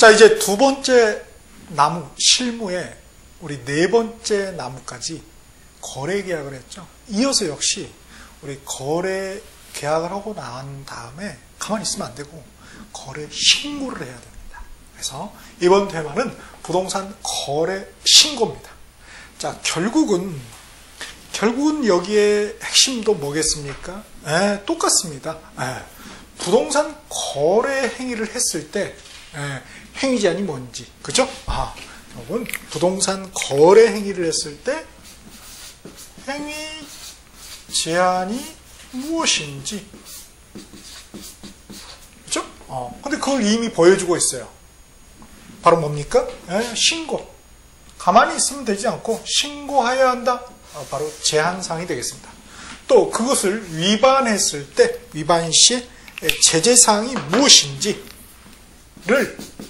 자, 이제 두 번째 나무, 실무에 우리 네 번째 나무까지 거래 계약을 했죠. 이어서 역시 우리 거래 계약을 하고 난 다음에 가만히 있으면 안 되고 거래 신고를 해야 됩니다. 그래서 이번 테마는 부동산 거래 신고입니다. 자, 결국은 여기에 핵심도 뭐겠습니까? 똑같습니다. 부동산 거래 행위를 했을 때 행위 제한이 뭔지, 그죠? 여러분, 부동산 거래 행위를 했을 때 행위 제한이 무엇인지, 그죠? 근데 그걸 이미 보여주고 있어요. 바로 뭡니까? 신고. 가만히 있으면 되지 않고 신고해야 한다. 바로 제한사항이 되겠습니다. 또 그것을 위반했을 때 위반 시에 제재사항이 무엇인지를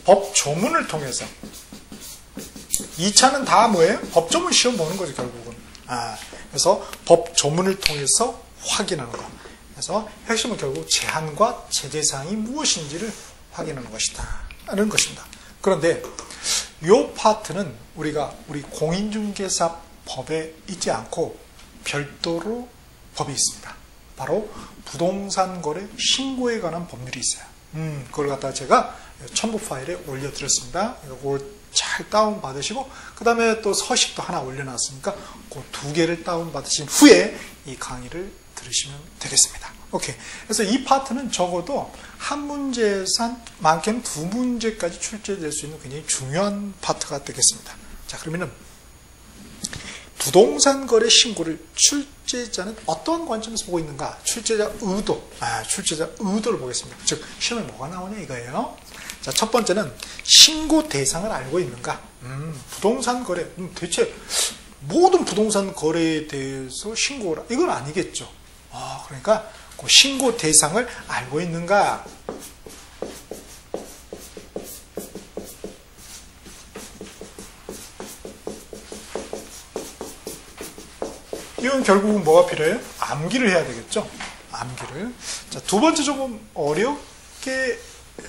법조문을 통해서 2차는 다 뭐예요? 법조문 시험 보는 거죠, 결국은. 그래서 법조문을 통해서 확인하는 것. 그래서 핵심은 결국 제한과 제재사항이 무엇인지를 확인하는 것이다라는 것입니다. 그런데 이 파트는 우리 공인중개사법에 있지 않고 별도로 법이 있습니다. 바로 부동산거래 신고에 관한 법률이 있어요. 그걸 갖다가 제가 첨부 파일에 올려드렸습니다. 이걸 잘 다운받으시고 그 다음에 또 서식도 하나 올려놨으니까 그 두 개를 다운받으신 후에 이 강의를 들으시면 되겠습니다. 오케이. 그래서 이 파트는 적어도 한 문제에서 많게는 두 문제까지 출제될 수 있는 굉장히 중요한 파트가 되겠습니다. 자, 그러면은 부동산 거래 신고를 출제자는 어떤 관점에서 보고 있는가? 출제자 의도를 보겠습니다. 즉, 시험에 뭐가 나오냐 이거예요. 자, 첫 번째는 신고 대상을 알고 있는가? 부동산 거래, 대체 모든 부동산 거래에 대해서 신고라? 이건 아니겠죠. 그러니까 그 신고 대상을 알고 있는가? 이건 결국은 뭐가 필요해요? 암기를 해야 되겠죠? 암기를. 자, 두 번째 조금 어렵게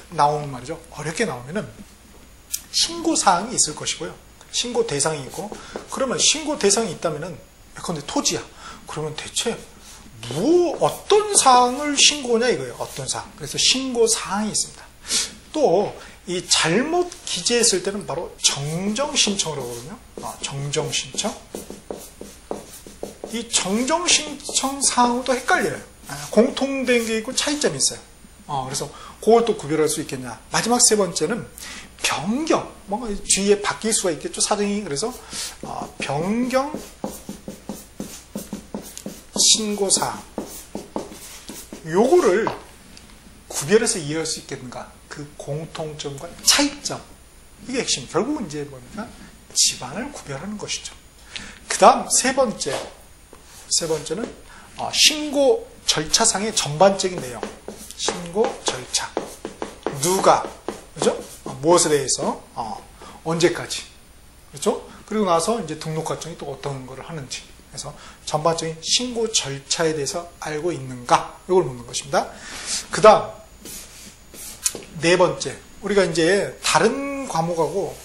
나오는 말이죠. 어렵게 나오면은 신고사항이 있을 것이고요. 신고 대상이 있고, 그러면 신고 대상이 있다면은, 근데 토지야. 그러면 대체 어떤 사항을 신고냐 이거예요. 어떤 사항. 그래서 신고사항이 있습니다. 또, 이 잘못 기재했을 때는 바로 정정신청을 하거든요. 정정신청. 이 정정신청 사항도 헷갈려요. 공통된 게 있고 차이점이 있어요. 그래서 그걸 또 구별할 수 있겠냐. 마지막 세 번째는 변경. 뭔가 주위에 바뀔 수가 있겠죠. 사정이. 그래서 변경 신고사항. 요거를 구별해서 이해할 수 있겠는가. 그 공통점과 차이점. 이게 핵심. 결국은 이제 뭡니까? 집안을 구별하는 것이죠. 그 다음 세 번째는 신고 절차상의 전반적인 내용. 신고 절차. 누가, 그죠? 무엇에 대해서, 언제까지. 그렇죠? 그리고 나서 이제 등록 과정이 또 어떤 거를 하는지. 그래서 전반적인 신고 절차에 대해서 알고 있는가? 이걸 묻는 것입니다. 그 다음, 네 번째. 우리가 이제 다른 과목하고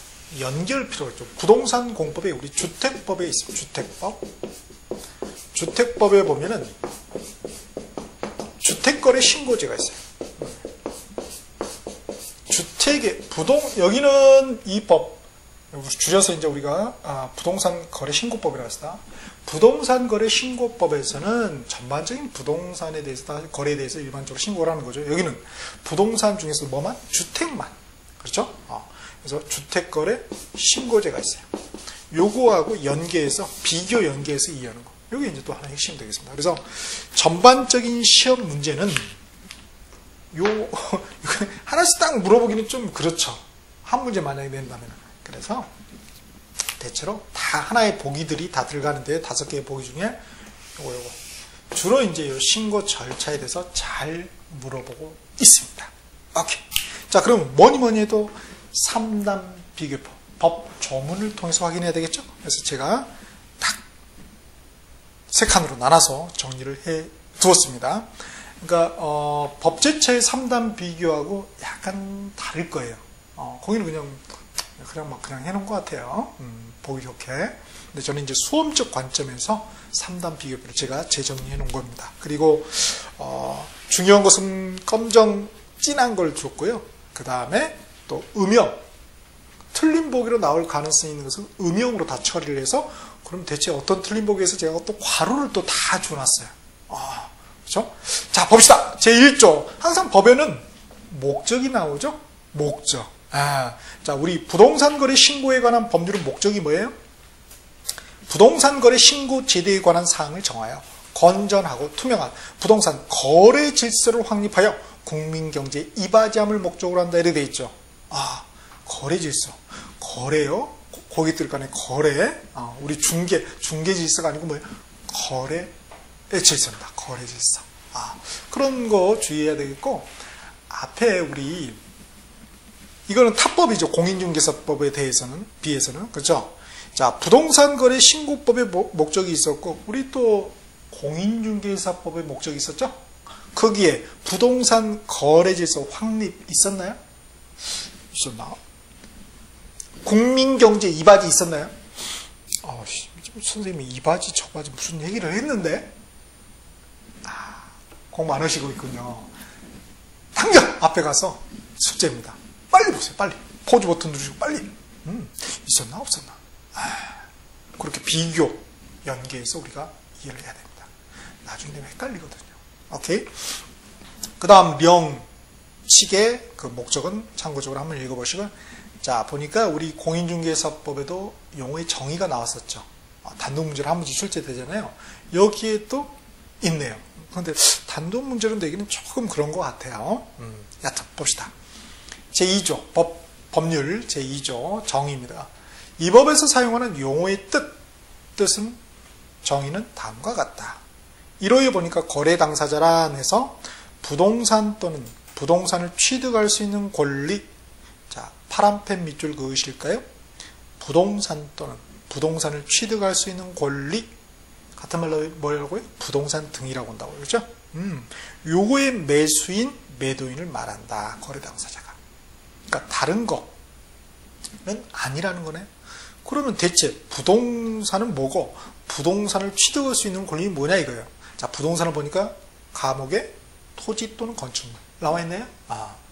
연결 필요가 있죠. 부동산 공법에 우리 주택법에 있습니다. 주택법. 주택법에 보면은 주택거래 신고제가 있어요. 여기는 이 법, 줄여서 이제 우리가 부동산 거래 신고법이라고 했다. 부동산 거래 신고법에서는 전반적인 부동산에 대해서, 거래에 대해서 일반적으로 신고를 하는 거죠. 여기는 부동산 중에서 뭐만? 주택만. 그렇죠? 그래서 주택거래 신고제가 있어요. 요거하고 비교 연계해서 이해하는 거. 이게 이제 또 하나 핵심이 되겠습니다. 그래서 전반적인 시험 문제는 하나씩 딱 물어보기는 좀 그렇죠. 한 문제 만약에 낸다면. 그래서 대체로 다 하나의 보기들이 다 들어가는데 5개의 보기 중에 요거 주로 이제 요 신고 절차에 대해서 잘 물어보고 있습니다. 오케이. 자, 그럼 뭐니 해도 3단 비교법, 법 조문을 통해서 확인해야 되겠죠? 그래서 제가 딱 3칸으로 나눠서 정리를 해 두었습니다. 그러니까 법제처의 3단 비교하고 약간 다를 거예요. 거기는 그냥 막 그냥 해놓은 것 같아요. 보기 좋게. 근데 저는 이제 수험적 관점에서 3단 비교표를 제가 재정리해 놓은 겁니다. 그리고 중요한 것은 검정 진한 걸 줬고요. 그 다음에 또 음영, 틀린 보기로 나올 가능성이 있는 것은 음영으로 다 처리를 해서 그럼 대체 어떤 틀린 보기에서 제가 또 괄호를 또 다 줘놨어요. 그렇죠? 자, 봅시다. 제1조. 항상 법에는 목적이 나오죠? 목적. 자, 우리 부동산 거래 신고에 관한 법률은 목적이 뭐예요? 부동산 거래 신고 제도에 관한 사항을 정하여 건전하고 투명한 부동산 거래 질서를 확립하여 국민 경제에 이바지함을 목적으로 한다. 이렇게 되어 있죠. 거래 질서. 거래요? 고객들 간의 거래. 우리 중개 질서가 아니고 뭐예요? 거래의 질서입니다. 거래 질서. 그런 거 주의해야 되겠고, 앞에 이거는 타법이죠. 공인중개사법에 비해서는. 그렇죠? 자, 부동산 거래 신고법의 목적이 있었고, 우리 또 공인중개사법의 목적이 있었죠? 거기에 부동산 거래 질서 확립 있었나요? 있었나? 국민경제 이바지 있었나요? 선생님이 이바지 저바지 무슨 얘기를 했는데 공부 안 하시고 있군요. 당장 앞에 가서 숙제입니다. 빨리 보세요. 빨리. 포즈 버튼 누르시고 빨리. 있었나 없었나. 그렇게 비교 연계해서 우리가 이해를 해야 됩니다. 나중에 되면 헷갈리거든요. 오케이? 그 다음 명식의 그 목적은 참고적으로 한번 읽어보시고, 자, 보니까 우리 공인중개사법에도 용어의 정의가 나왔었죠. 단독 문제로 한 문제 출제되잖아요. 여기에 또 있네요. 그런데 단독 문제로 내기는 조금 그런 것 같아요. 여튼 봅시다. 제2조 법률 제2조 정의입니다. 이 법에서 사용하는 용어의 뜻은 정의는 다음과 같다. 1호에 보니까 거래 당사자란에서 부동산 또는 부동산을 취득할 수 있는 권리. 자, 파란펜 밑줄 그으실까요? 부동산 또는 부동산을 취득할 수 있는 권리. 같은 말로 뭐라고요? 부동산 등이라고 한다고 그러죠? 요거의 매수인, 매도인을 말한다. 거래 당사자가. 그러니까 다른 거는 아니라는 거네. 그러면 대체 부동산은 뭐고 부동산을 취득할 수 있는 권리는 뭐냐 이거예요. 자, 부동산을 보니까 과목에 토지 또는 건축물 나와 있네요.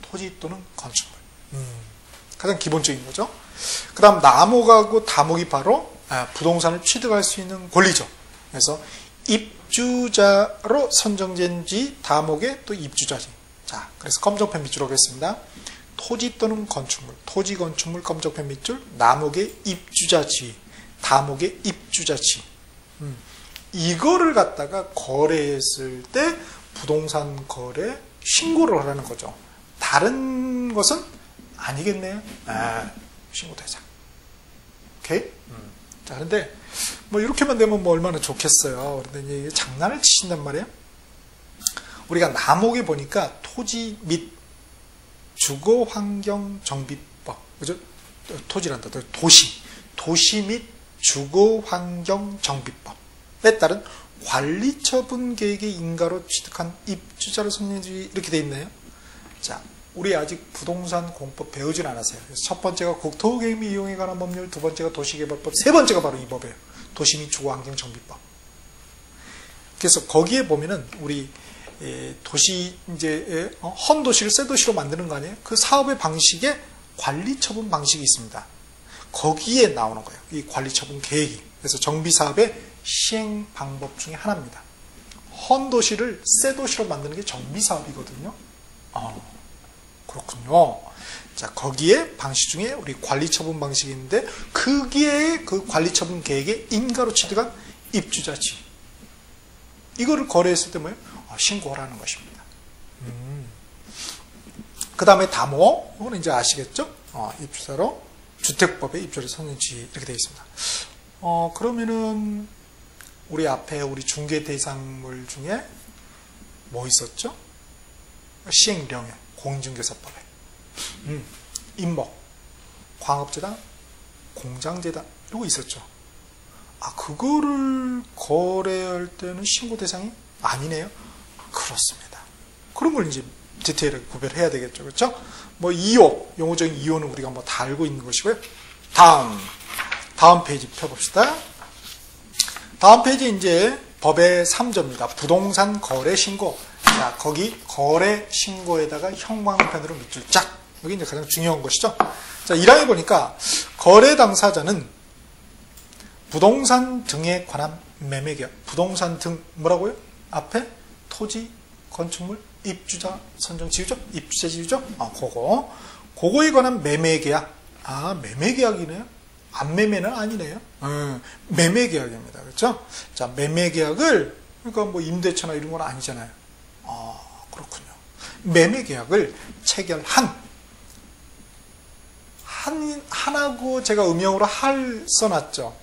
토지 또는 건축물. 가장 기본적인 거죠. 그 다음 나목하고 다목이 바로 부동산을 취득할 수 있는 권리죠. 그래서 입주자로 선정된지 다목의 또 입주자지. 자, 그래서 검정펜 밑줄 하겠습니다. 토지 또는 건축물, 토지 건축물 검정펜 밑줄, 나목의 입주자지, 다목의 입주자지. 이거를 갖다가 거래했을 때 부동산 거래 신고를 하라는 거죠. 다른 것은 아니겠네요. 신고 대상. 오케이? 자, 그런데 뭐 이렇게만 되면 뭐 얼마나 좋겠어요. 그런데 이제 장난을 치신단 말이에요. 우리가 나목에 보니까 토지 및 주거환경정비법, 그죠? 토지란다. 도시 및 주거환경정비법에 따른 관리처분 계획의 인가로 취득한 입주자를 선정지 이렇게 돼 있네요. 자, 우리 아직 부동산 공법 배우진 않았어요. 그래서 첫 번째가 국토계획 및 이용에 관한 법률, 두 번째가 도시개발법, 세 번째가 바로 이 법이에요. 도시 및 주거환경정비법. 그래서 거기에 보면은 우리 도시 이제 헌도시를 새 도시로 만드는 거 아니에요? 그 사업의 방식에 관리처분 방식이 있습니다. 거기에 나오는 거예요. 이 관리처분 계획이. 그래서 정비사업의 시행 방법 중에 하나입니다. 헌도시를 새 도시로 만드는 게 정비사업이거든요. 그렇군요. 자, 거기에 방식 중에 우리 관리처분 방식이 있는데 거기에 그 관리처분 계획에 인가로 취득한 입주자지. 이거를 거래했을 때 뭐예요? 신고하라는 것입니다. 그 다음에 다모, 이거는 이제 아시겠죠? 입주자로 주택법의 입주자 선정지 이렇게 되어 있습니다. 그러면은 우리 앞에 우리 중개 대상물 중에 뭐 있었죠? 시행령에 공인중개사법에 임목, 광업재단, 공장재단 이거 있었죠. 그거를 거래할 때는 신고 대상이 아니네요. 그렇습니다. 그런 걸 이제 디테일하게 구별해야 되겠죠. 그렇죠? 뭐 2호, 용어적인 2호는 우리가 뭐 다 알고 있는 것이고요. 다음 페이지 펴봅시다. 다음 페이지 이제 법의 3조입니다. 부동산 거래 신고. 자, 거기 거래 신고에다가 형광펜으로 밑줄 쫙. 여기 이제 가장 중요한 것이죠. 자, 1항에 보니까 거래 당사자는 부동산 등에 관한 매매계약. 부동산 등 뭐라고요? 앞에 토지, 건축물, 입주자, 선정 지유죠? 입주자 지유죠? 그거에 관한 매매계약. 매매계약이네요. 안 매매는 아니네요. 매매계약입니다. 그렇죠? 자, 매매계약을 그러니까 뭐 임대차나 이런 건 아니잖아요. 그렇군요. 매매계약을 한하고 제가 음영으로 할 써놨죠.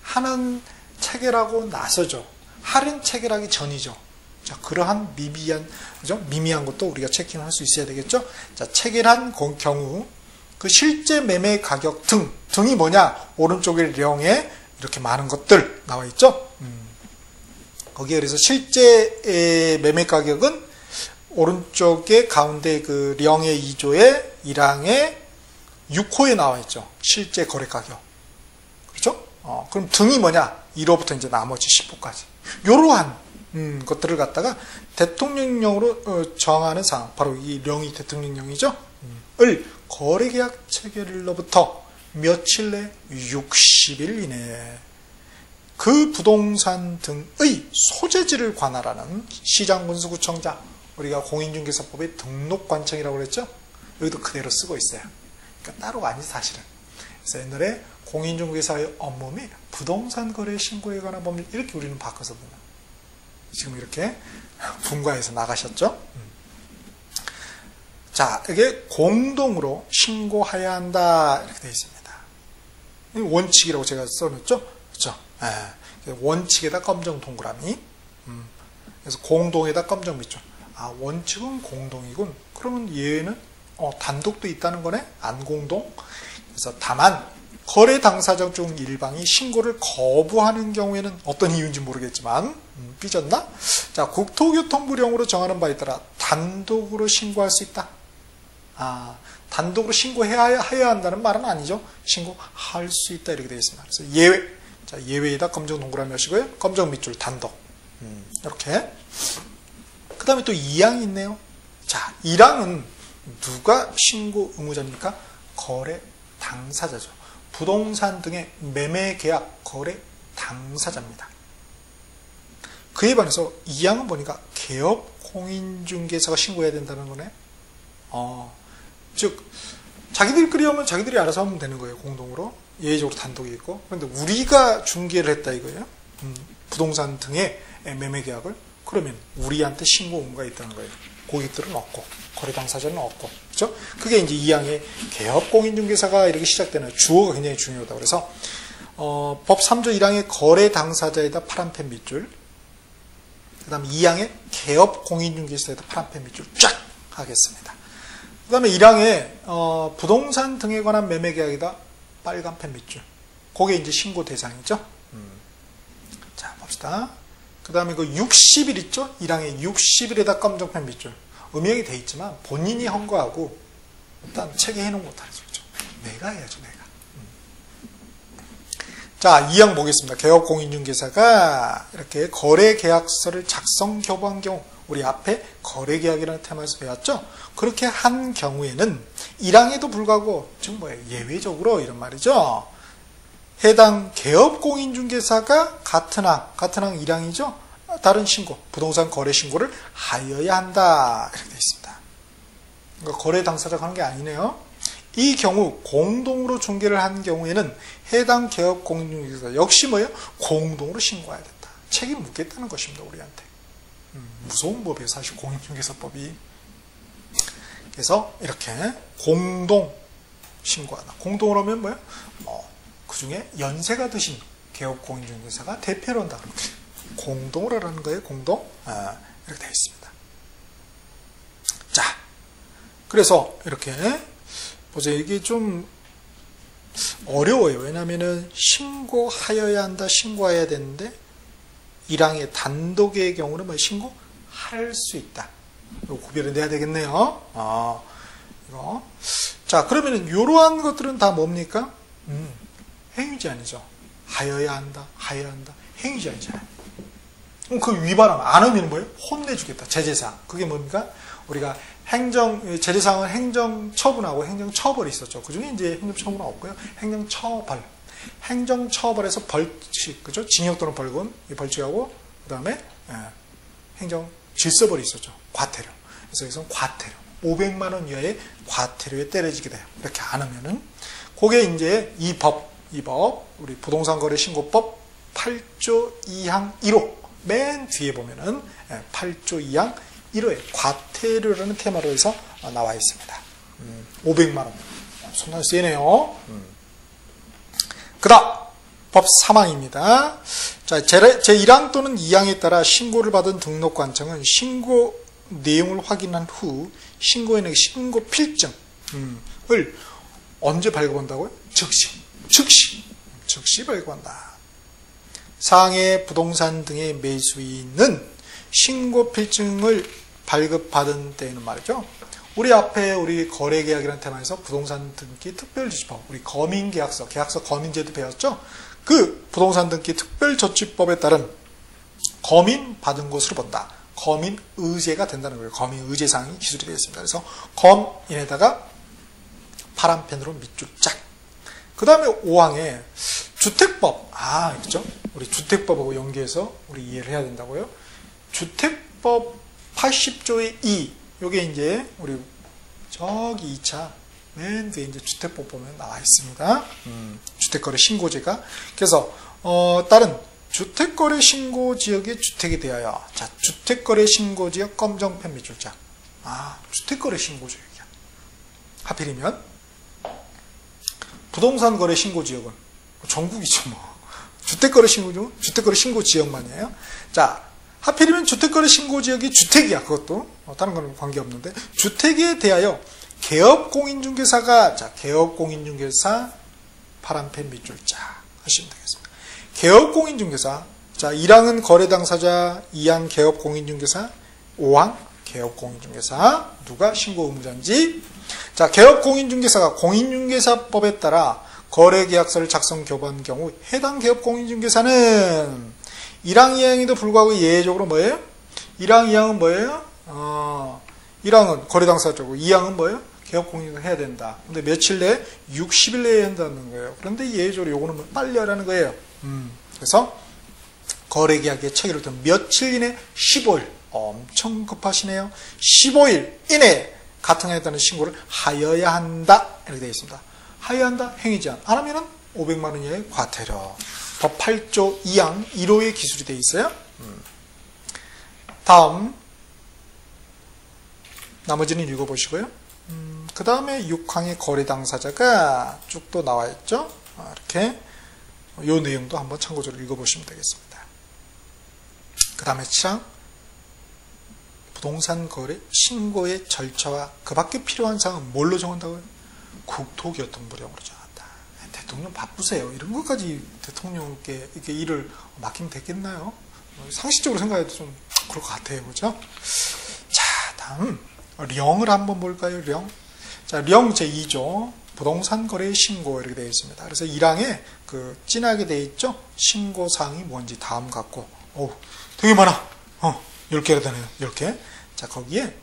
한은 체결하고 나서죠. 할은 체결하기 전이죠. 자, 그러한 미미한 것도 우리가 체킹을 할 수 있어야 되겠죠. 자, 체결한 경우 그 실제 매매 가격 등이 뭐냐? 오른쪽에 령에 이렇게 많은 것들 나와 있죠. 거기에 그래서 실제 매매 가격은 오른쪽에 가운데 그 령의 2조에 1항에 6호에 나와 있죠. 실제 거래 가격. 그렇죠? 그럼 등이 뭐냐? 1호부터 이제 나머지 10호까지. 이러한 것들을 갖다가 대통령령으로 정하는 사항, 바로 이 령이 대통령령이죠. 을 거래계약 체결일로부터 며칠 내 60일 이내에 그 부동산 등의 소재지를 관할하는 시장군수구청장, 우리가 공인중개사법의 등록관청이라고 그랬죠. 여기도 그대로 쓰고 있어요. 그러니까 따로 아니 사실은. 그래서 옛날에 공인중개사의 업무이 부동산 거래 신고에 관한 법률 이렇게 우리는 바꿔서 보면 지금 이렇게 분과해서 나가셨죠. 자, 이게 공동으로 신고해야 한다 이렇게 되어 있습니다. 원칙이라고 제가 써놓죠. 그렇죠? 원칙에다 검정 동그라미. 그래서 공동에다 검정 밑줄. 원칙은 공동이군. 그러면 예외는 단독도 있다는 거네. 안 공동. 그래서 다만 거래 당사자 중 일방이 신고를 거부하는 경우에는 어떤 이유인지 모르겠지만 삐졌나? 자, 국토교통부령으로 정하는 바에 따라 단독으로 신고할 수 있다. 단독으로 신고해야 한다는 말은 아니죠. 신고할 수 있다 이렇게 되어 있습니다. 그래서 예외. 자, 예외에다 검정 동그라미 하시고요. 검정 밑줄 단독. 이렇게. 그 다음에 또 2항이 있네요. 자, 1항은 누가 신고 의무자입니까? 거래 당사자죠. 부동산 등의 매매계약 거래 당사자입니다. 그에 반해서 2항은 보니까 개업 공인중개사가 신고해야 된다는 거네. 즉 자기들끼리 하면 자기들이 알아서 하면 되는 거예요. 공동으로. 예외적으로 단독이 있고. 그런데 우리가 중개를 했다 이거예요. 부동산 등의 매매계약을. 그러면 우리한테 신고 의무가 있다는 거예요. 고객들은 없고 거래 당사자는 없고. 그렇죠? 그게 이제 2항의 개업 공인중개사가 이렇게 시작되는 주어가 굉장히 중요하다. 그래서 법 3조 1항의 거래 당사자에다 파란펜 밑줄. 그다음에 2항의 개업 공인중개사에다 파란펜 밑줄 쫙 하겠습니다. 그다음에 1항의 부동산 등에 관한 매매계약에다 빨간 펜 밑줄. 그게 이제 신고 대상이죠. 자, 봅시다. 그 다음에 그 60일 있죠? 1항에 60일에다 검정펜 밑줄. 음영이 돼 있지만 본인이 한 거하고 일단 체계해 놓은 거 다르죠. 그렇죠? 내가 해야죠, 내가. 자, 2항 보겠습니다. 개업 공인중개사가 이렇게 거래계약서를 작성 교부한 경우, 우리 앞에 거래계약이라는 테마에서 배웠죠? 그렇게 한 경우에는 1항에도 불구하고, 즉 뭐예요? 예외적으로 이런 말이죠. 해당 개업 공인중개사가 같은 항 1항이죠? 다른 신고, 부동산 거래 신고를 하여야 한다. 이렇게 되어 있습니다. 그러니까 거래 당사자가 하는 게 아니네요. 이 경우 공동으로 중개를 한 경우에는 해당 개업 공인중개사 역시 뭐예요? 공동으로 신고해야 된다. 책임 묻겠다는 것입니다. 우리한테. 무서운 법이에요. 사실 공인중개사법이. 그래서 이렇게 공동 신고하다. 공동으로 하면 뭐예요? 그 중에 연세가 드신 개업 공인중개사가 대표로 한다. 공동으로 하는 거예요. 공동. 이렇게 되어 있습니다. 자, 그래서 이렇게 보세요. 이게 좀 어려워요. 왜냐하면은 신고하여야 한다, 신고해야 되는데 1항의 단독의 경우는 뭐 신고할 수 있다. 이거 구별해내야 되겠네요. 이거. 자, 그러면은 이러한 것들은 다 뭡니까? 행위지 아니죠. 하여야 한다, 하여야 한다. 행위지 아니잖아요. 그럼 그 위반하면 안 하면 뭐예요? 혼내주겠다. 제재사항. 그게 뭡니까? 우리가 제재사항은 행정처분하고 행정처벌이 있었죠. 그 중에 이제 행정처분은 없고요. 행정처벌. 행정처벌에서 벌칙, 그죠? 징역 또는 벌금, 이 벌칙하고, 그 다음에, 행정질서벌이 있었죠. 과태료. 그래서 여기서는 과태료. 500만원 이하의 과태료에 때려지게 돼요. 이렇게 안 하면은. 그게 이제 이 법, 우리 부동산거래신고법 8조 2항 1호. 맨 뒤에 보면은 8조 2항 1호에 과태료라는 테마로 해서 나와 있습니다. 500만원. 손날 쓰이네요. 그 다음, 법 3항입니다. 자, 제1항 또는 2항에 따라 신고를 받은 등록관청은 신고 내용을 확인한 후 신고인에게 신고 필증을 언제 발급한다고요? 즉시 발급한다. 상해 부동산 등의 매수인은 신고 필증을 발급받은 때에는 말이죠. 우리 앞에 우리 거래계약이라는 테마에서 부동산 등기 특별조치법, 우리 거민계약서, 계약서 거민제도 배웠죠? 그 부동산 등기 특별조치법에 따른 거민 받은 것으로 본다. 거민 의제가 된다는 거예요. 거민 의제 사항이 기술이 되어 있습니다. 그래서 검인에다가 파란펜으로 밑줄 짝. 그 다음에 5항에 주택법. 그죠? 우리 주택법하고 연계해서 우리 이해를 해야 된다고요. 주택법 80조의 2. 요게 이제 우리 저기 2차 맨 뒤에 이제 주택법 보면 나와 있습니다. 주택거래 신고제가. 그래서 다른 주택거래 신고지역의 주택에 대하여, 자, 주택거래 신고지역 검정펜 밑줄짝. 주택거래 신고지역이야. 하필이면 부동산 거래 신고지역은 전국이죠, 뭐. 주택거래 신고지역은 주택거래 신고지역만이에요. 자, 하필이면 주택거래 신고지역이 주택이야. 그것도 다른 거는 관계없는데, 주택에 대하여 개업공인중개사가, 자, 개업공인중개사 파란펜 밑줄짝 하시면 되겠습니다. 개업공인중개사. 자, 1항은 거래당사자, 2항 개업공인중개사, 5항 개업공인중개사. 누가 신고 의무자인지. 자, 개업공인중개사가 공인중개사법에 따라 거래계약서를 작성 교부한 경우 해당 개업공인중개사는 1항, 2항에도 불구하고 예외적으로 뭐예요? 1항, 2항은 뭐예요? 1항은 거래당사자고 2항은 뭐예요? 개업공인을 해야 된다. 근데 며칠 내에? 60일 내에 한다는 거예요. 그런데 예외적으로 요거는 뭐 빨리 하라는 거예요. 그래서 거래계약의 체결을 둔 며칠 이내? 15일. 엄청 급하시네요. 15일 이내에 같은 해에 따른 신고를 하여야 한다. 이렇게 되어 있습니다. 하여야 한다. 행위제한. 안 하면은 500만 원 이하의 과태료. 법 8조 2항 1호의 기술이 되어 있어요. 다음 나머지는 읽어보시고요. 그 다음에 6항의 거래 당사자가 쭉 또 나와 있죠. 이렇게 이 내용도 한번 참고적으로 읽어보시면 되겠습니다. 그 다음에 7항 부동산 거래 신고의 절차와 그 밖에 필요한 사항은 뭘로 정한다고요? 국토교통부령으로 정한다. 대통령 바쁘세요. 이런 것까지 대통령께 이렇게 일을 맡기면 되겠나요? 상식적으로 생각해도 좀 그럴 것 같아요. 그죠? 자, 다음 령을 한번 볼까요? 령. 자, 령 제2조 부동산 거래 신고 이렇게 되어 있습니다. 그래서 1항에 그 진하게 되어 있죠? 신고 사항이 뭔지 다음 같고. 되게 많아. 10개가 되네요. 10개. 자, 거기에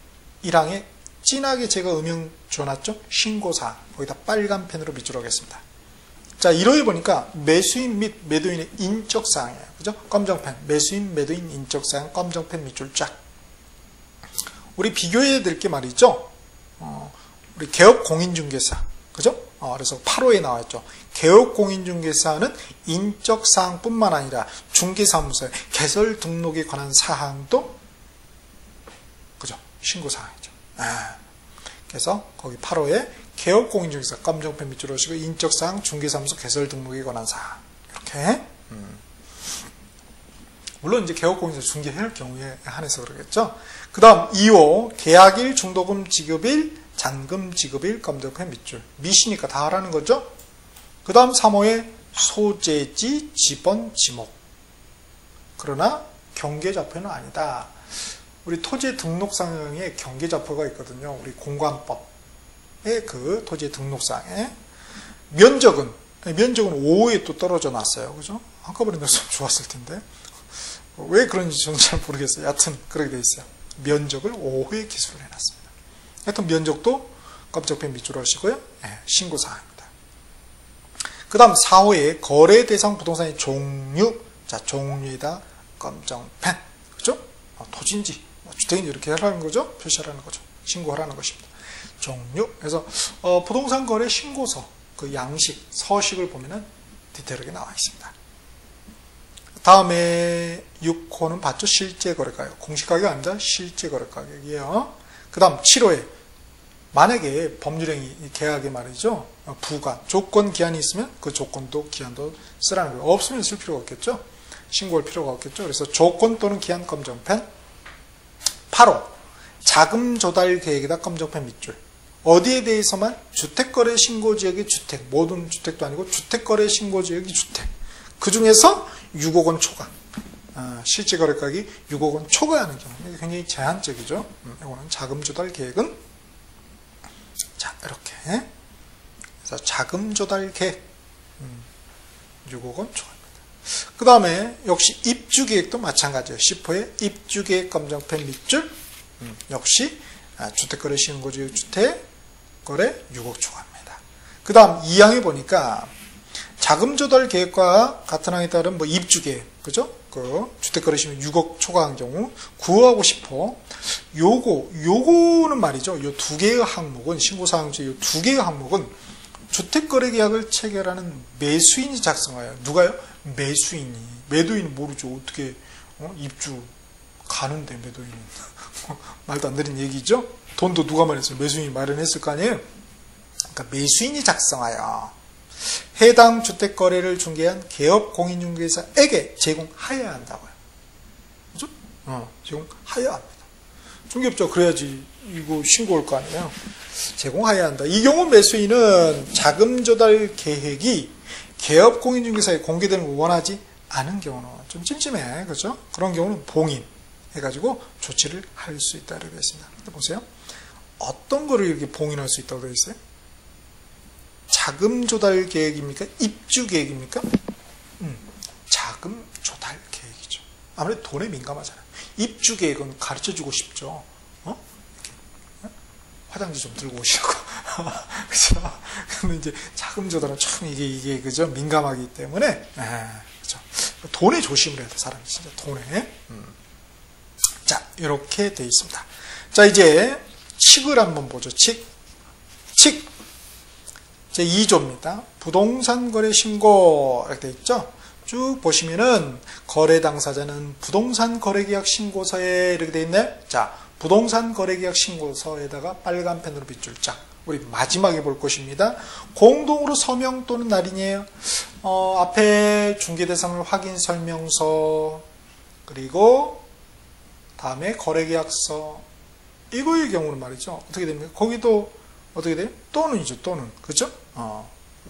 1항에 진하게 제가 음영 줘놨죠? 신고사항. 거기다 빨간 펜으로 밑줄 하겠습니다. 자, 1호에 보니까 매수인 및 매도인의 인적사항이에요. 그죠? 검정펜. 매수인, 매도인 인적사항, 검정펜 밑줄 쫙. 우리 비교해야 될 게 말이죠. 우리 개업공인중개사. 그죠? 그래서 8호에 나와있죠. 개업공인중개사는 인적사항뿐만 아니라 중개사무소의 개설 등록에 관한 사항도 그죠? 신고사항이죠. 그래서 거기 8호에 개업공인중개사 검정펜 밑줄 오시고 인적사항 중개사무소 개설 등록에 관한 사항 이렇게 물론 이제 개업공인중개사 중개할 경우에 한해서 그러겠죠. 그 다음 2호 계약일 중도금 지급일 잔금 지급일 검정펜 밑줄 미시니까 다 하라는 거죠. 그 다음 3호에 소재지 지번 지목 그러나 경계좌표는 아니다. 우리 토지 등록상에 경계좌표가 있거든요. 우리 공관법의 그 토지 등록상에 면적은 5에 또 떨어져 놨어요. 그죠? 한꺼번에 넣었으면 좋았을 텐데. 왜 그런지 저는 잘 모르겠어요. 여하튼 그렇게 돼 있어요. 면적을 5에 기술을 해놨습니다. 하여튼 면적도 검정펜 밑줄을 하시고요. 신고사항입니다. 그 다음 4호에 거래 대상 부동산의 종류. 자, 종류에다 검정펜. 그죠? 토지인지, 주택인지 이렇게 하라는 거죠. 표시하라는 거죠. 신고하라는 것입니다. 종류. 그래서 부동산 거래 신고서, 그 양식, 서식을 보면은 디테일하게 나와 있습니다. 다음에 6호는 봤죠? 실제 거래가격. 공시가격이 아닙니다. 실제 거래가격이에요. 그 다음 7호에 만약에 법률행위 계약에 말이죠. 부관, 조건 기한이 있으면 그 조건도 기한도 쓰라는 거예요. 없으면 쓸 필요가 없겠죠. 신고할 필요가 없겠죠. 그래서 조건 또는 기한 검정펜. 8호 자금 조달 계획에다 검정펜 밑줄. 어디에 대해서만? 주택거래 신고지역의 주택, 모든 주택도 아니고 주택거래 신고지역의 주택. 그 중에서 6억 원 초과. 실제 거래가격이 6억 원 초과하는 경우. 이게 굉장히 제한적이죠. 이거는 자금 조달 계획은 자, 이렇게. 그래서 자금 조달 계획 6억 원 초과입니다. 그 다음에 역시 입주 계획도 마찬가지예요. 10호에 입주 계획 검정펜 밑줄. 역시 주택거래 신고지역 주택 거래 6억 초과입니다. 그 다음 2항에 보니까 자금 조달 계획과 같은 항에 따른 뭐 입주 계획, 그죠? 그 주택거래 신고 6억 초과한 경우 9호하고 10호. 요거는 말이죠. 요 두 개의 항목은 신고사항 중 요 두 개의 항목은 주택거래 계약을 체결하는 매수인이 작성해요. 누가요? 매수인이. 매도인은 모르죠. 어떻게 입주 가는데 매도인은 말도 안 되는 얘기죠. 돈도 누가 마련했어요? 매수인이 마련했을 거 아니에요. 그러니까 매수인이 작성하여 해당 주택거래를 중개한 개업공인중개사에게 제공하여야 한다고요. 그죠? 제공하여야 합니다. 중개업자가 그래야지 이거 신고할 거 아니에요. 제공하여야 한다. 이 경우 매수인은 자금 조달 계획이 개업공인중개사에 공개되는 걸 원하지 않은 경우는 좀 찜찜해. 그죠? 그런 경우는 봉인해가지고 조치를 할 수 있다고 되어 있습니다. 근데 보세요. 어떤 거를 이렇게 봉인할 수 있다고 되어 있어요? 자금 조달 계획입니까? 입주 계획입니까? 자금 조달 계획이죠. 아무래도 돈에 민감하잖아요. 입주 계획은 가르쳐주고 싶죠. 이렇게. 화장지 좀 들고 오시라고. 그죠? 근데 이제 자금 조달은 참 이게 그죠? 민감하기 때문에, 그죠? 돈에 조심을 해야 돼, 사람이 진짜 돈에. 자, 이렇게 돼 있습니다. 자, 이제 칙을 한번 보죠. 칙. 제 2조입니다. 부동산 거래 신고 이렇게 돼 있죠. 쭉 보시면은 거래 당사자는 부동산 거래계약 신고서에 이렇게 돼 있네. 자, 부동산 거래계약 신고서에다가 빨간 펜으로 빗줄짝. 우리 마지막에 볼 것입니다. 공동으로 서명 또는 날인이에요. 앞에 중개대상을 확인 설명서, 그리고 다음에 거래계약서. 이거의 경우는 말이죠. 어떻게 됩니까? 거기도 어떻게 돼요? 또는이죠. 또는. 그죠?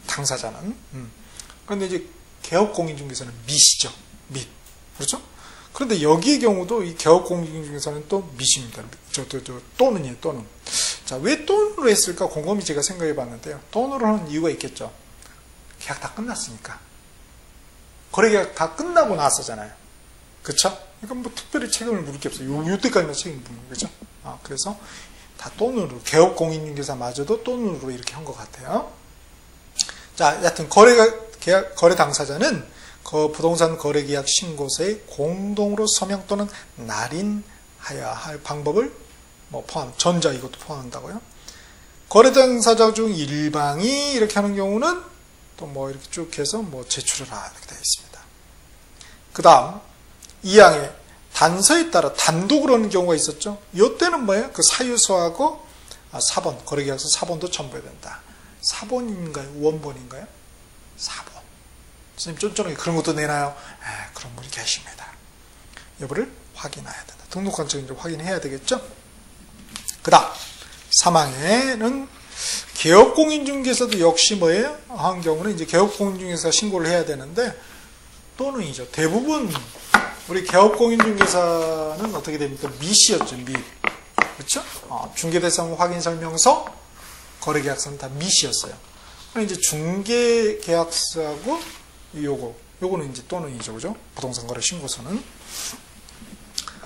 당사자는. 그런데 이제 개업공인중개사는 밋이죠. 밋. 그렇죠? 그런데 여기의 경우도 이 개업공인중개사는 또 밋입니다. 또는이에요. 또는. 자, 왜 또는으로 했을까? 곰곰이 제가 생각해 봤는데요. 또는으로 하는 이유가 있겠죠. 계약 다 끝났으니까. 거래계약 다 끝나고 나서잖아요. 그렇죠? 그러니까 뭐 특별히 책임을 물을 게 없어요. 요때까지만 책임을 물는 거죠. 그래서 다 또는으로, 개업공인중개사마저도 또는으로 이렇게 한 것 같아요. 자, 여하튼 거래 당사자는 그 부동산 거래계약 신고서에 공동으로 서명 또는 날인하여야 할 방법을 뭐 전자 이것도 포함한다고요. 거래 당사자 중 일방이 이렇게 하는 경우는 또 뭐 이렇게 쭉 해서 뭐 제출하라 이렇게 되어 있습니다. 그 다음 2항에 단서에 따라 단독으로 하는 경우가 있었죠. 이때는 뭐예요? 그 사유서하고 사본, 거래계약서 사본도 첨부해야 된다. 사본인가요? 원본인가요? 사본. 선생님 쫀쫀하게 그런 것도 내나요? 그런 분이 계십니다. 여부를 확인해야 된다. 등록관청을 이제 확인해야 되겠죠? 그 다음 3항에는 개업공인중개사도 역시 뭐예요? 한 경우는 이제 개업공인중개사 신고를 해야 되는데 또는이죠. 대부분 우리 개업공인중개사는 어떻게 됩니까? 미시였죠, 미. 그렇죠? 중개대상 확인설명서, 거래계약서는 다 미시였어요. 그럼 이제 중개계약서하고 요거는 이제 또는이죠, 그죠? 부동산 거래 신고서는.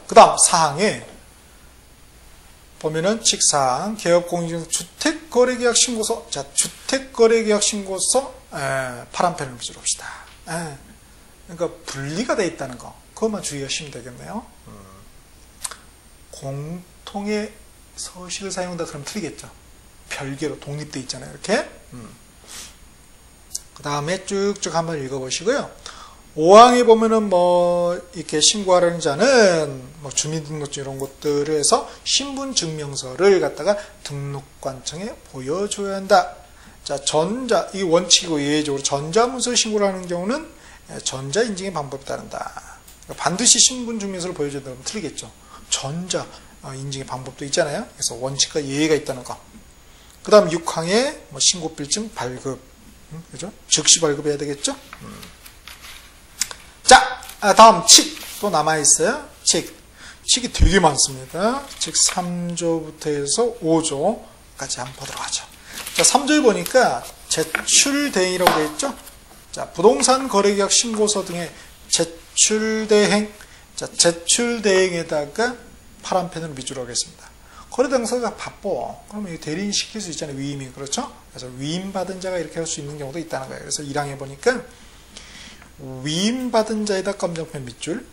그 다음 사항에 보면은 직사항 개업공인중개사 주택거래계약 신고서. 자, 주택거래계약 신고서 파란 펜을 밑줄 봅시다. 그러니까 분리가 돼 있다는 거, 그것만 주의하시면 되겠네요. 공통의 서식을 사용한다 그러면 틀리겠죠. 별개로 독립돼 있잖아요, 이렇게. 그 다음에 쭉쭉 한번 읽어보시고요. 5항에 보면은 뭐 이렇게 신고하려는 자는 뭐 주민등록증 이런 것들을 해서 신분증명서를 갖다가 등록관청에 보여줘야 한다. 자, 이 원칙이고 예외적으로 전자문서 신고를 하는 경우는 전자인증의 방법에 따른다. 그러니까 반드시 신분증명서를 보여줘야 되면 틀리겠죠. 전자 인증의 방법도 있잖아요. 그래서 원칙과 예외가 있다는 거. 그 다음 6항에 뭐 신고필증 발급, 그죠? 즉시 발급해야 되겠죠? 자, 다음 칙 또 남아있어요. 칙이 되게 많습니다. 칙 3조부터 해서 5조까지 한번 보도록 하죠. 자, 3조에 보니까 제출대행이라고 되어 있죠? 자, 부동산 거래계약 신고서 등의 제출대행. 자, 제출대행에다가 파란 펜으로 밑줄 하겠습니다. 거래 당사자가 바빠. 그러면 대리인 시킬 수 있잖아요. 위임이. 그렇죠? 그래서 위임받은 자가 이렇게 할 수 있는 경우도 있다는 거예요. 그래서 1항에 보니까 위임받은 자에다 검정펜 밑줄.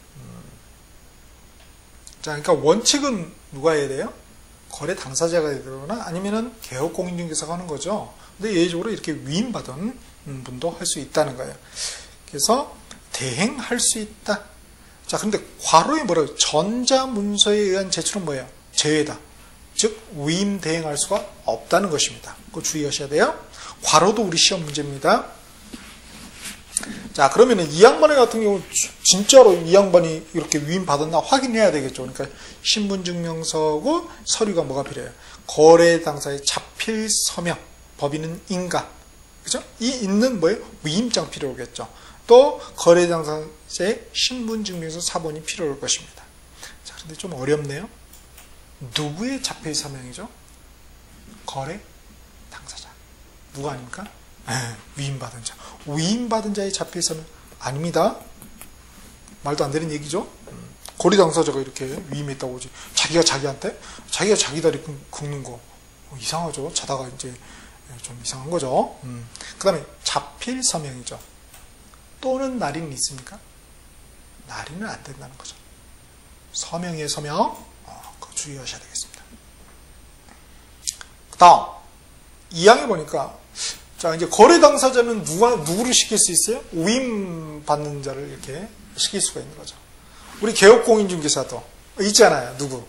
자, 그러니까 원칙은 누가 해야 돼요? 거래 당사자가 해야 되거나 아니면은 개업공인중개사가 하는 거죠. 근데 예외적으로 이렇게 위임받은 분도 할 수 있다는 거예요. 그래서 대행할 수 있다. 자, 근데 괄호에 뭐라고? 전자문서에 의한 제출은 뭐예요? 제외다. 즉 위임 대행할 수가 없다는 것입니다. 그거 주의하셔야 돼요. 괄호도 우리 시험 문제입니다. 자, 그러면은 이 양반의 같은 경우 진짜로 이 양반이 이렇게 위임 받았나 확인해야 되겠죠. 그러니까 신분증명서고 서류가 뭐가 필요해요? 거래 당사의 자필 서명, 법인은 인가, 그죠? 이 있는 뭐예요? 위임장 필요하겠죠. 또 거래 당사자의 신분증명서 사본이 필요할 것입니다. 자, 그런데 좀 어렵네요. 누구의 자필 서명이죠? 거래 당사자. 누가 아닙니까? 위임받은 자. 위임받은 자의 자필 서명 아닙니다. 말도 안 되는 얘기죠. 거래 당사자가 이렇게 위임했다고 하지. 자기가 자기한테? 자기가 자기 다리 긁는 거 이상하죠. 자다가 이제 좀 이상한 거죠. 그 다음에 자필 서명이죠. 또는 날인은 있습니까? 날인은 안 된다는 거죠. 서명의 서명, 그거 주의하셔야 되겠습니다. 그 다음 2항에 보니까 자, 이제 거래 당사자는 누구를 시킬 수 있어요? 위임 받는 자를 이렇게 시킬 수가 있는 거죠. 우리 개업공인중개사도 있잖아요. 누구?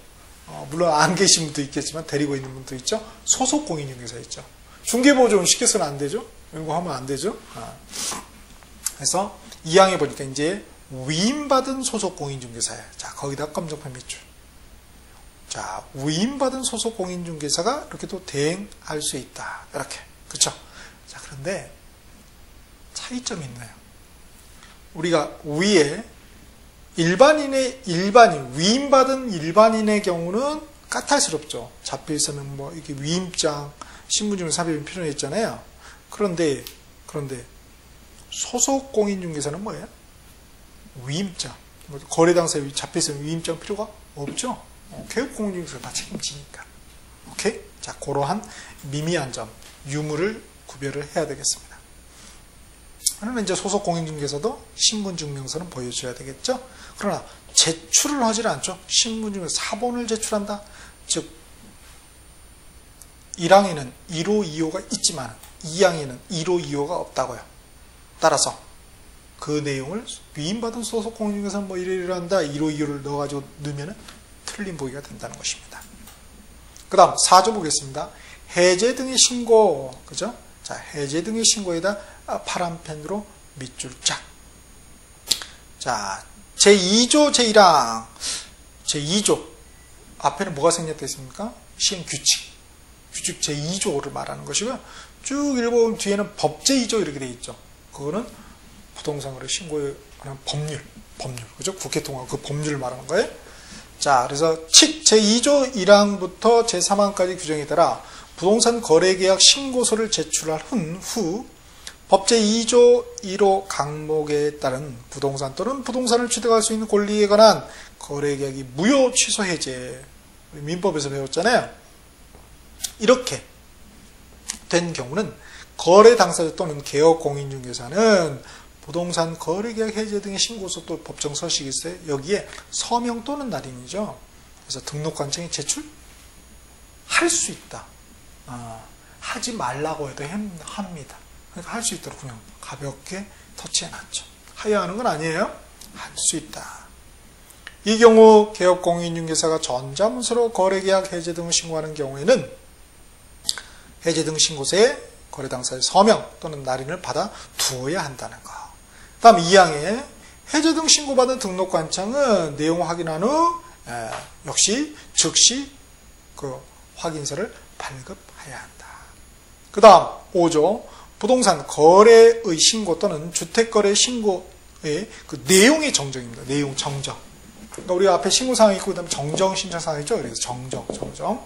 물론 안 계신 분도 있겠지만 데리고 있는 분도 있죠. 소속공인중개사 있죠. 중개보조는 시켜서는 안 되죠. 이런 거 하면 안 되죠. 그래서 2항에 보니까 이제 위임받은 소속공인중개사예요. 자, 거기다 검정펜 밑줄. 자, 위임받은 소속공인중개사가 이렇게 또 대행할 수 있다. 이렇게. 그렇죠? 자, 그런데 차이점이 있나요? 우리가 위에 위임받은 일반인의 경우는 까탈스럽죠. 자필서명 뭐 이렇게 위임장, 신분증명 삽입이 필요했잖아요. 그런데 소속 공인중개사는 뭐예요? 위임장, 거래 당사의 자필서명 위임장 필요가 없죠. 개업 공인중개사가 다 책임지니까. 오케이? 자, 그러한 미미한 점, 유무를 구별을 해야 되겠습니다. 그러면 이제 소속 공인중개사도 신분증명서는 보여줘야 되겠죠. 그러나 제출을 하질 않죠. 신분증명서 사본을 제출한다. 즉 1항에는 1호, 2호가 있지만 2항에는 1호, 2호가 없다고요. 따라서 그 내용을 위임받은 소속 공인중개사는 뭐 이래한다 1호, 2호를 넣어가지고 넣으면 틀린 보기가 된다는 것입니다. 그 다음 4조 보겠습니다. 해제 등의 신고, 그죠? 자, 해제 등의 신고에다 파란 펜으로 밑줄 짝. 자, 제2조, 제1항. 제2조. 앞에는 뭐가 생략되어 있습니까? 시행 규칙. 규칙 제2조를 말하는 것이고요. 쭉 읽어보면 뒤에는 법 제2조 이렇게 되어 있죠. 그거는 부동산 거래 신고에 관한 법률, 그죠? 국회 통과 그 법률을 말하는 거예요. 자, 그래서 제2조 1항부터 제3항까지 규정에 따라 부동산 거래계약 신고서를 제출한 후 법제 2조 1호 강목에 따른 부동산 또는 부동산을 취득할 수 있는 권리에 관한 거래계약이 무효 취소 해제, 민법에서 배웠잖아요. 이렇게 된 경우는 거래 당사자 또는 개업 공인중개사는 부동산 거래계약 해제 등의 신고서 또 법정 서식이 있어요. 여기에 서명 또는 날인이죠. 그래서 등록관청에 제출할 수 있다. 하지 말라고 해도 합니다. 그러니까 할 수 있도록 그냥 가볍게 터치해놨죠. 하여야 하는 건 아니에요. 할 수 있다. 이 경우 개업 공인중개사가 전자문서로 거래계약 해제 등을 신고하는 경우에는 해제 등 신고서에 거래 당사자의 서명 또는 날인을 받아 두어야 한다는 거. 다음 2항에 해제 등 신고받은 등록관청은 내용 확인한 후 역시 즉시 그 확인서를 발급해야 한다. 그 다음 5조 부동산 거래의 신고 또는 주택거래 신고의 그 내용의 정정입니다. 내용 정정. 그러니까 우리가 앞에 신고사항이 있고 그 다음에 정정 신청사항이 있죠. 그래서 정정.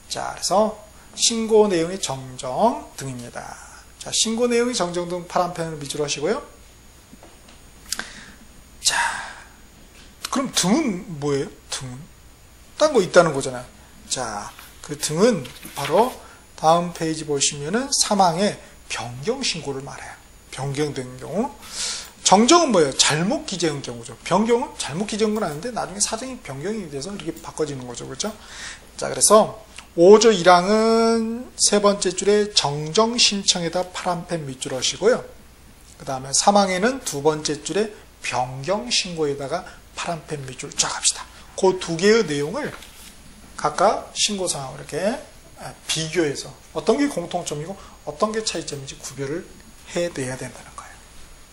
자, 그래서 신고 내용의 정정 등입니다. 자, 신고 내용의 정정 등 파란펜을 밑으로 하시고요. 자, 그럼 등은 뭐예요? 등은 딴 거 있다는 거잖아요. 자, 그 등은 바로 다음 페이지 보시면은 3항에 변경 신고를 말해요. 변경된 경우. 정정은 뭐예요? 잘못 기재한 경우죠. 변경은 잘못 기재한 건 아닌데 나중에 사정이 변경이 돼서 이렇게 바꿔지는 거죠. 그렇죠? 자, 그래서 5조 1항은 세 번째 줄에 정정 신청에다 파란펜 밑줄 하시고요. 그 다음에 3항에는 두 번째 줄에 변경 신고에다가 파란펜 밑줄 쫙 합시다. 그 두 개의 내용을 각각 신고사항으로 이렇게 비교해서 어떤 게 공통점이고 어떤 게 차이점인지 구별을 해내야 된다는 거예요.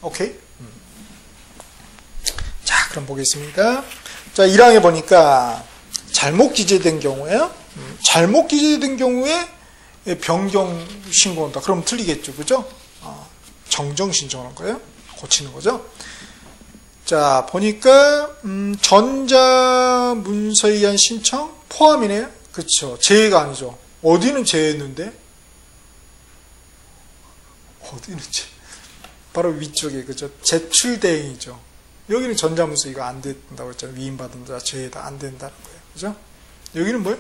오케이? 자, 그럼 보겠습니다. 자, 1항에 보니까 잘못 기재된 경우에요. 잘못 기재된 경우에 변경 신고한다. 그럼 틀리겠죠. 그죠? 정정 신청하는 거예요. 고치는 거죠. 자, 보니까 전자문서에 의한 신청 포함이네요. 그렇죠. 제외가 아니죠. 어디는 제외했는데? 어디는 제외? 바로 위쪽에 그죠. 제출 대행이죠. 여기는 전자문서 이거 안 된다고 했잖아요. 위임받은 자 제외다 안 된다는 거예요. 그죠? 여기는 뭐예요?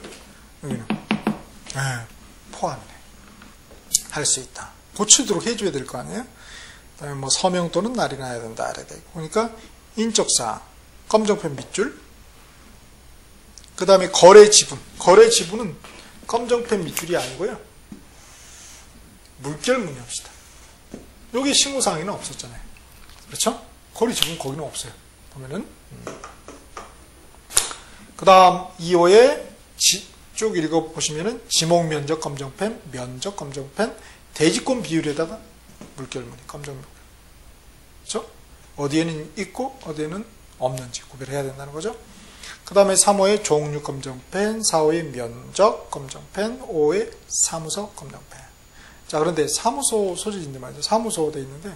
여기는 포함이네. 할 수 있다. 고치도록 해줘야 될 거 아니에요? 그다음에 뭐 서명 또는 날이 나야 된다. 이렇게. 그러니까 인적사항, 검정펜 밑줄. 그 다음에 거래 지분. 거래 지분은 검정펜 밑줄이 아니고요. 물결무늬 합시다. 여기 신고사항에는 없었잖아요. 그렇죠? 거래 지분 거기는 없어요. 보면은. 그 다음 2호에 쭉 읽어보시면은 지목면적 검정펜, 면적 검정펜, 대지권 비율에다가 물결무늬, 검정물결. 그렇죠? 어디에는 있고 어디에는 없는지 구별해야 된다는 거죠. 그 다음에 3호에 종류 검정펜, 4호에 면적 검정펜, 5호에 사무소 검정펜. 자, 그런데 사무소 소재인데 말이죠. 사무소 돼 있는데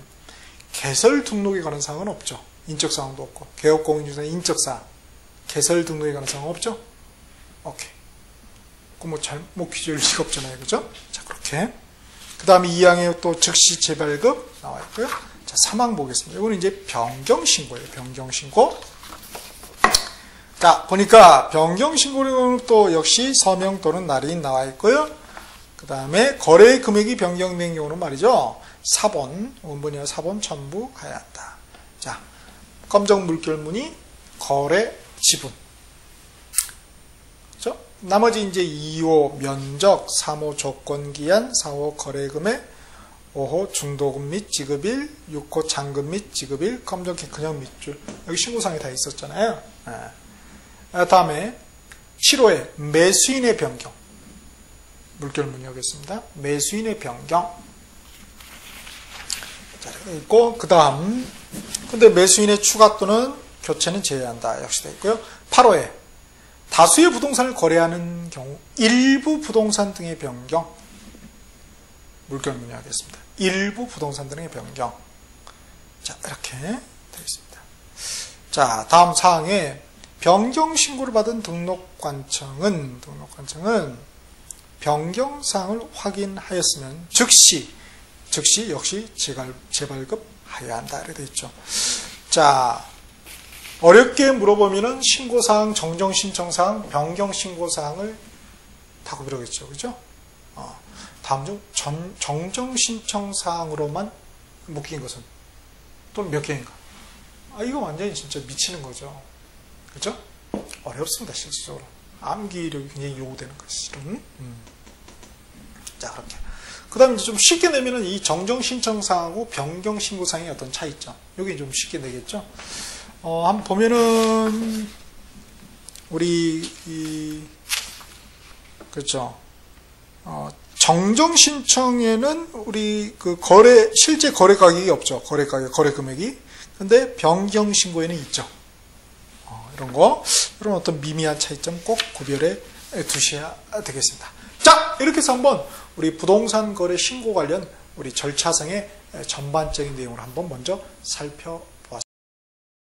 개설 등록에 관한 사항은 없죠. 인적 사항도 없고 개업공인중개사 인적 사항, 개설 등록에 관한 사항은 없죠. 오케이. 그 뭐 잘못 기재일 리가 없잖아요, 그죠? 자, 그렇게. 그 다음에 2항에 또 즉시 재발급 나와 있고요. 자, 3항 보겠습니다. 이거는 이제 변경신고예요. 변경신고. 자, 보니까 변경신고는 또 역시 서명 또는 날인 나와 있고요. 그 다음에 거래 금액이 변경된 경우는 말이죠. 사본, 원본이나 사본 첨부해야 한다. 자, 검정 물결무늬, 거래 지분. 그렇죠? 나머지 이제 2호 면적, 3호 조건기한, 4호 거래금액, 5호 중도금 및 지급일, 6호 잔금 및 지급일, 검정 그냥 밑줄. 여기 신고사항에 다 있었잖아요. 다음에 7호에 매수인의 변경. 물결무늬 하겠습니다. 매수인의 변경. 자, 있고, 그 다음. 근데 매수인의 추가 또는 교체는 제외한다. 역시 되어 있고요. 8호에 다수의 부동산을 거래하는 경우 일부 부동산 등의 변경. 물결무늬 하겠습니다. 일부 부동산 등의 변경. 자, 이렇게 되겠습니다. 자, 다음 사항에 변경 신고를 받은 등록관청은 변경사항을 확인하였으면 즉시 역시 재발급하여야 한다. 이렇게 되어 있죠. 자, 어렵게 물어보면은 신고사항, 정정신청사항, 변경신고사항을 다 구별하겠죠. 그죠? 다음 중 정정신청사항으로만 묶인 것은 또는 몇 개인가? 이거 완전히 진짜 미치는 거죠. 그죠? 어렵습니다, 실질적으로. 암기력이 굉장히 요구되는 것이죠. 자, 그렇게. 그 다음에 좀 쉽게 내면은 이 정정신청사항하고 변경신고사항의 어떤 차이점. 여기 좀 쉽게 내겠죠? 한번 보면은, 그렇죠. 정정신청에는 우리 실제 거래 가격이 없죠. 거래 금액이. 근데 변경신고에는 있죠. 이런 어떤 미미한 차이점 꼭 구별해 두셔야 되겠습니다. 자, 이렇게 해서 한번 우리 부동산 거래 신고 관련 우리 절차상의 전반적인 내용을 한번 먼저 살펴보겠습니다.